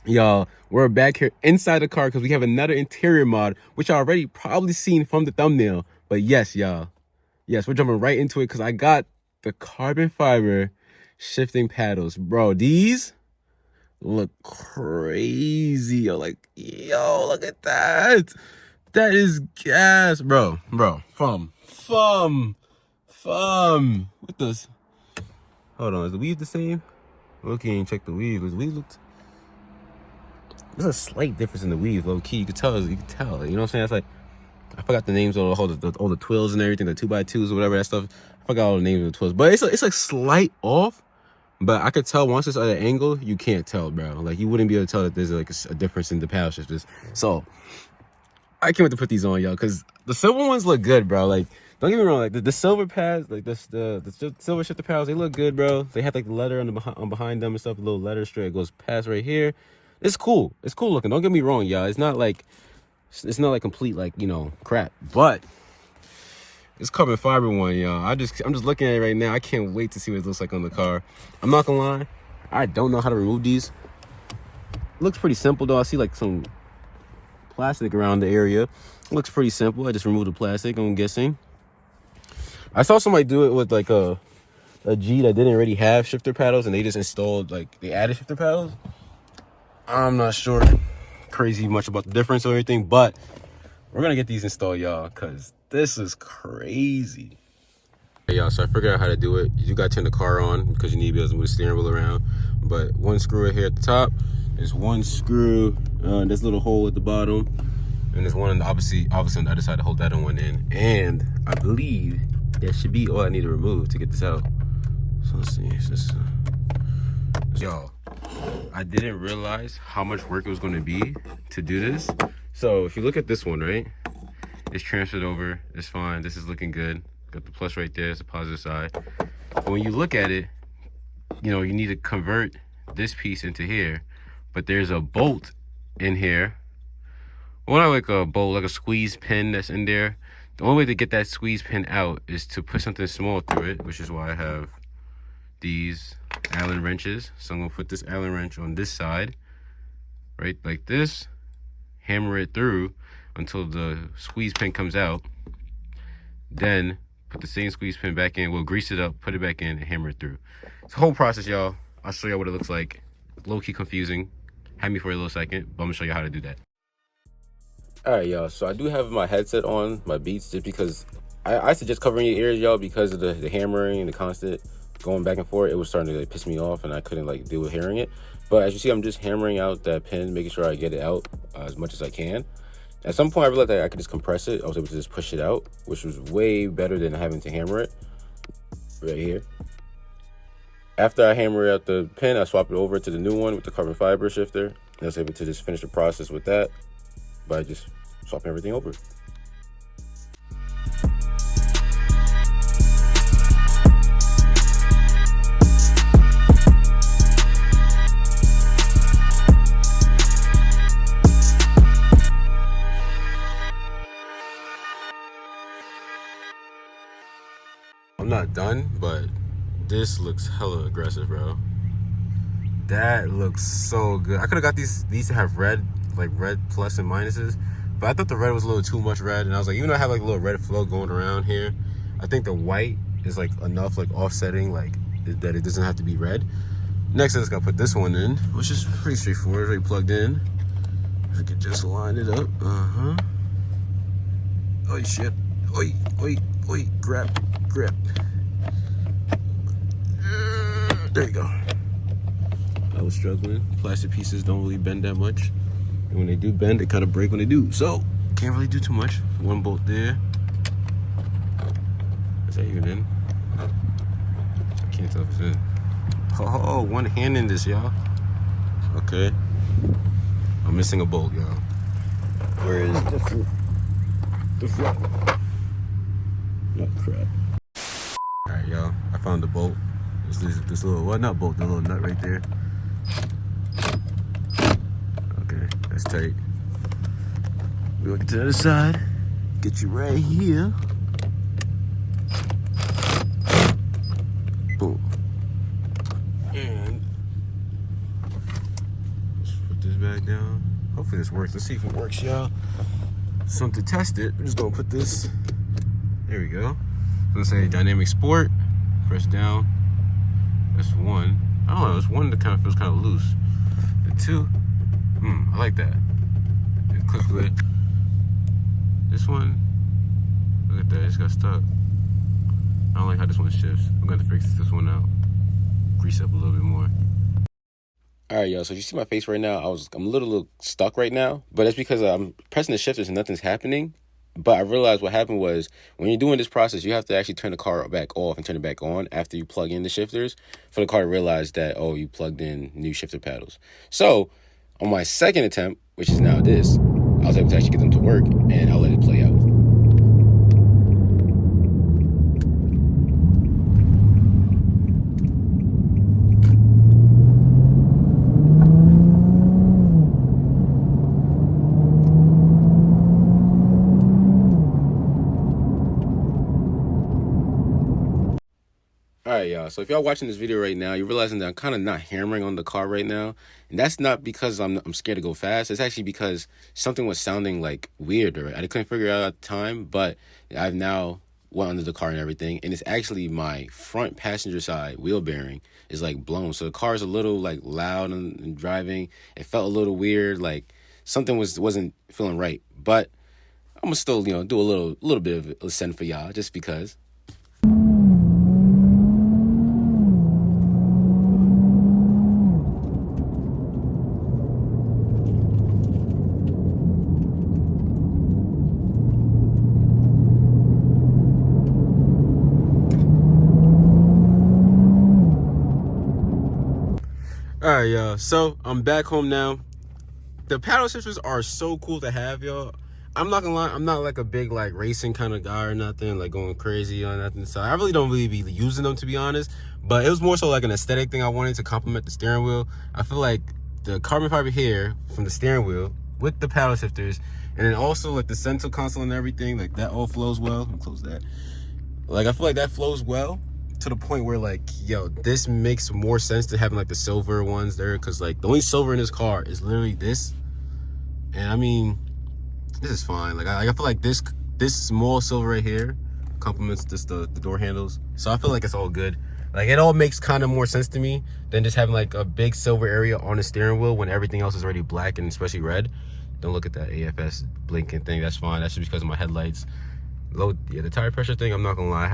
Y'all, we're back here inside the car because we have another interior mod, which I already probably seen from the thumbnail. But yes, y'all. Yes, we're jumping right into it because I got the carbon fiber shifting paddles. Bro, these look crazy. Yo, like, yo, look at that. That is gas, bro. What this? Hold on, is the weave the same? Low-key ain't check the weave. Is the weave looked... There's a slight difference in the weave, low-key. You can tell, you know what I'm saying? It's like, I forgot the names of all the twills and everything, the 2x2s or whatever that stuff. I forgot all the names of the twills. But it's like slight off. But I could tell once it's at an angle, you can't tell, bro. Like, you wouldn't be able to tell that there's like a difference in the paddle shifters. So, I can't wait to put these on, y'all, because the silver ones look good, bro. Like, don't get me wrong, like the silver pads, like the silver shifter paddles, they look good, bro. They have like the leather on behind them and stuff, a little leather strip goes past right here. It's cool. It's cool looking. Don't get me wrong, y'all. It's not like complete, like, you know, crap. But this carbon fiber one, y'all, I'm just looking at it right now. I can't wait to see what it looks like on the car. I'm not gonna lie, I don't know how to remove these. It looks pretty simple though. I see like some plastic around the area. It looks pretty simple. I just removed the plastic, I'm guessing. I saw somebody do it with like a G that didn't already have shifter paddles, and they just installed, like, they added shifter paddles. I'm not sure crazy much about the difference or anything, but we're gonna get these installed, y'all, because this is crazy. Hey, y'all, so I figured out how to do it. You gotta turn the car on because you need to be able to move the steering wheel around. But one screw right here at the top. There's one screw, this little hole at the bottom, and there's one on the obviously on the other side to hold that one in. And I believe that should be all I need to remove to get this out. So let's see. It's just, y'all, I didn't realize how much work it was going to be to do this. So if you look at this one, right, it's transferred over. It's fine. This is looking good. Got the plus right there. It's a positive side. But when you look at it, you know, you need to convert this piece into here. But there's a bolt in here. Well, not like a bolt, like a squeeze pin that's in there. The only way to get that squeeze pin out is to put something small through it, which is why I have these Allen wrenches. So I'm gonna put this Allen wrench on this side, right, like this, hammer it through until the squeeze pin comes out. Then put the same squeeze pin back in, we'll grease it up, put it back in, and hammer it through. It's a whole process, y'all. I'll show y'all what it looks like. Low-key confusing. Had me for a little second, but I'm gonna show you how to do that. All right, y'all, so I do have my headset on, my Beats, just because I suggest covering your ears, y'all, because of the hammering and the constant going back and forth. It was starting to like piss me off, and I couldn't like deal with hearing it. But as you see, I'm just hammering out that pin, making sure I get it out as much as I can. At some point, I realized that I could just compress it. I was able to just push it out, which was way better than having to hammer it right here. After I hammer out the pin, I swap it over to the new one with the carbon fiber shifter. And I was able to just finish the process with that by just swapping everything over. I'm not done, but this looks hella aggressive, bro. That looks so good. I could have got these to have red, like red plus and minuses, but I thought the red was a little too much red, and I was like, even though I have like a little red flow going around here, I think the white is like enough, like offsetting, like that it doesn't have to be red. Next, I just gotta put this one in, which is pretty straightforward, already plugged in. I could just line it up. Oh shit! Oi! Grab. There you go. I was struggling. Plastic pieces don't really bend that much, and when they do bend, they kind of break when they do. So can't really do too much. One bolt there. Is that even in? I can't tell if it's in. Oh, one hand in this, y'all. Okay. I'm missing a bolt, y'all. Where is the front? Oh crap. All right, y'all. I found the bolt. It's this little, well, not bolt, the little nut right there. Okay, that's tight. We'll get to the other side. Get you right here. Boom. And let's put this shifters back down. Hopefully this works. Let's see if it works, y'all. So to test it, we're just gonna put this. There we go. Let's say dynamic sport. Press down. That's one. I don't know. It's one that kind of feels kind of loose. The two, I like that. It clicks good. This one, look at that. It's got stuck. I don't like how this one shifts. I'm gonna have to fix this one out. Grease up a little bit more. All right, y'all. So you see my face right now? I'm a little stuck right now, but that's because I'm pressing the shifters and nothing's happening. But I realized what happened was when you're doing this process, you have to actually turn the car back off and turn it back on after you plug in the shifters for the car to realize that, oh, you plugged in new shifter paddles. So on my second attempt, which is now this, I was able to actually get them to work, and I'll let it play out. All right, y'all. So if y'all watching this video right now, you're realizing that I'm kind of not hammering on the car right now. And that's not because I'm scared to go fast. It's actually because something was sounding like weird. Right? I couldn't figure it out at the time, but I've now went under the car and everything. And it's actually my front passenger side wheel bearing is like blown. So the car is a little like loud and driving. It felt a little weird. Like something wasn't feeling right. But I'm gonna still, do a little bit of a send for y'all just because. All right, y'all. So I'm back home now. The paddle shifters are so cool to have, y'all. I'm not gonna lie, I'm not like a big like racing kind of guy or nothing, like going crazy or nothing. So I really don't really be using them, to be honest. But it was more so like an aesthetic thing I wanted to complement the steering wheel. I feel like the carbon fiber here from the steering wheel with the paddle shifters, and then also like the center console and everything, like that all flows well. Let me close that. Like I feel like that flows well to the point where like, yo, this makes more sense to having like the silver ones there, because like the only silver in this car is literally this. And I mean, this is fine. Like I feel like this small silver right here complements just the door handles, so I feel like it's all good. Like it all makes kind of more sense to me than just having like a big silver area on the steering wheel when everything else is already black and especially red. Don't look at that AFS blinking thing. That's fine. That's just because of my headlights. The tire pressure thing, I'm not gonna lie,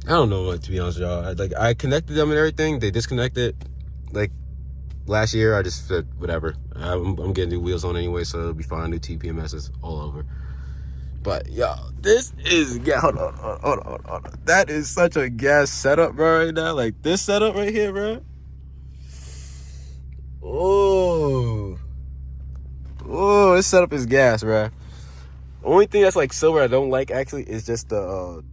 I don't know what, to be honest with y'all. I connected them and everything. They disconnected like last year. I just said whatever. I'm getting new wheels on anyway, so it'll be fine. New TPMSs all over. But y'all, this is hold on. That is such a gas setup, bro. Right now, like this setup right here, bro. Oh, this setup is gas, bro. Only thing that's like silver I don't like actually is just the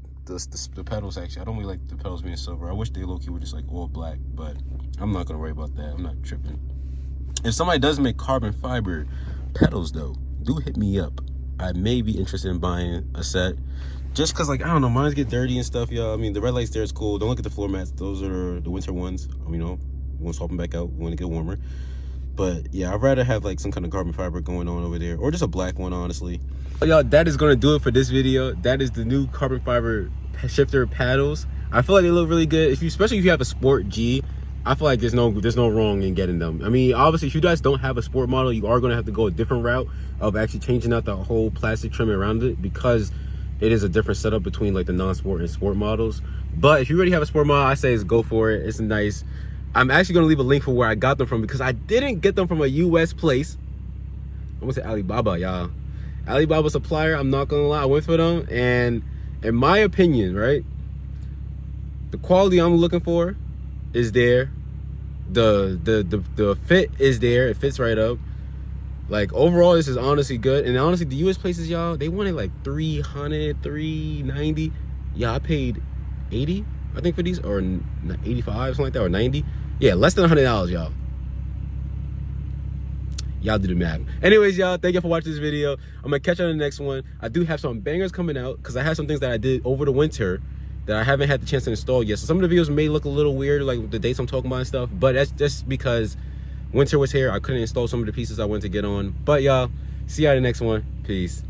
pedals. Actually, I don't really like the pedals being silver. I wish they low-key were just like all black, but I'm not gonna worry about that. I'm not tripping. If somebody does make carbon fiber pedals though, do hit me up. I may be interested in buying a set, just cause like I don't know, mines get dirty and stuff, y'all. I mean, the red lights there is cool. Don't look at the floor mats. Those are the winter ones. We want to swap them back out when it get warmer. But yeah, I'd rather have like some kind of carbon fiber going on over there, or just a black one, honestly. Y'all, that is gonna do it for this video. That is the new carbon fiber shifter paddles. I feel like they look really good, especially if you have a Sport G. I feel like there's no wrong in getting them. I mean, obviously, if you guys don't have a sport model, you are gonna have to go a different route of actually changing out the whole plastic trim around it, because it is a different setup between like the non-sport and sport models. But if you already have a sport model, I say go for it. It's nice. I'm actually gonna leave a link for where I got them from, because I didn't get them from a US place. I'm gonna say Alibaba, y'all. Alibaba supplier, I'm not gonna lie, I went for them, and in my opinion, right, the quality I'm looking for is there. The fit is there. It fits right up. Like overall, this is honestly good. And honestly, the US places, y'all, they wanted like $300, $390. Yeah, I paid 80, I think, for these, or 85, something like that, or 90. Yeah, less than $100, y'all. Y'all do the math. Anyways, y'all, thank you for watching this video. I'm gonna catch you on the next one. I do have some bangers coming out, because I have some things that I did over the winter that I haven't had the chance to install yet. So some of the videos may look a little weird, like the dates I'm talking about and stuff, but that's just because Winter was here. I couldn't install some of the pieces I wanted to get on. But y'all, see y'all in the next one. Peace.